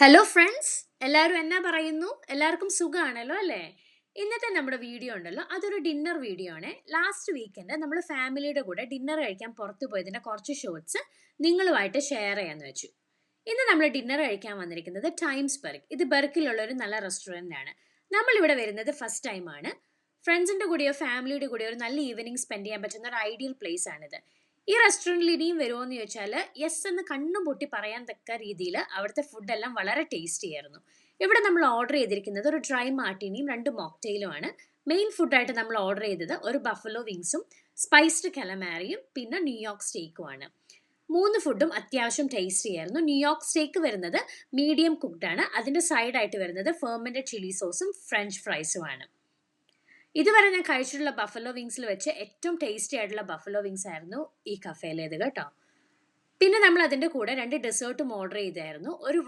Hello friends, എല്ലാവരും എന്നാ പറയുന്നു? എല്ലാവർക്കും സുഖമാണല്ലോ അല്ലേ? ഇന്നത്തെ നമ്മുടെ വീഡിയോ ഉണ്ടല്ലോ, അതൊരു ഡിന്നർ വീഡിയോ ആണ്. ലാസ്റ്റ് വീക്കെൻഡ് നമ്മൾ ഫാമിലിയുടെ കൂടെ ഡിന്നർ കഴിക്കാൻ പുറത്തു പോയതിന്റെ കുറച്ച് ഷോർട്സ് നിങ്ങളുമായിട്ട് ഷെയർ ചെയ്യാന്ന് വെച്ചു. ഇന്ന് നമ്മൾ ഡിന്നർ കഴിക്കാൻ വന്നിരിക്കുന്നത് ടൈംസ് ബെർഗ്. ഇത് ബെർക്കിലുള്ള ഒരു നല്ല റെസ്റ്റോറൻ്റ് ആണ്. നമ്മൾ ഇവിടെ വരുന്നത് ഫസ്റ്റ് ടൈമാണ്. ഫ്രണ്ട്സിന്റെ കൂടെയോ ഫാമിലിയുടെ കൂടെയോ ഒരു നല്ല ഈവനിങ് സ്പെൻഡ് ചെയ്യാൻ പറ്റുന്ന ഒരു ഐഡിയൽ പ്ലേസ് ആണിത്. ഈ റെസ്റ്റോറൻറ്റിൽ ഇനിയും വരുമോ എന്ന് ചോദിച്ചാൽ യെസ് എന്ന് കണ്ണും പൊട്ടി പറയാൻ തക്ക രീതിയിൽ അവിടുത്തെ ഫുഡെല്ലാം വളരെ ടേസ്റ്റി ആയിരുന്നു. ഇവിടെ നമ്മൾ ഓർഡർ ചെയ്തിരിക്കുന്നത് ഒരു ഡ്രൈ മാർട്ടിനിയും 2 മോക്ടെയിലുമാണ്. മെയിൻ ഫുഡായിട്ട് നമ്മൾ ഓർഡർ ചെയ്തത് ഒരു ബഫലോ വിങ്സും സ്പൈസ്ഡ് കലമാരിയും പിന്നെ ന്യൂയോർക്ക് സ്റ്റേക്കുമാണ്. 3 ഫുഡും അത്യാവശ്യം ടേസ്റ്റി ആയിരുന്നു. ന്യൂയോർക്ക് സ്റ്റേക്ക് വരുന്നത് മീഡിയം കുക്ക്ഡ് ആണ്. അതിൻ്റെ സൈഡായിട്ട് വരുന്നത് ഫെർമെൻറ്റഡ് ചില്ലി സോസും ഫ്രഞ്ച് ഫ്രൈസുമാണ്. ഇതുവരെ ഞാൻ കഴിച്ചിട്ടുള്ള ബഫലോ വിങ്സിൽ വെച്ച് ഏറ്റവും ടേസ്റ്റി ആയിട്ടുള്ള ബഫലോ വിങ്സ് ആയിരുന്നു ഈ കഫേയിലേത് കേട്ടോ. പിന്നെ നമ്മൾ അതിൻ്റെ കൂടെ 2 ഡെസേർട്ടും ഓർഡർ ചെയ്തായിരുന്നു. ഒരു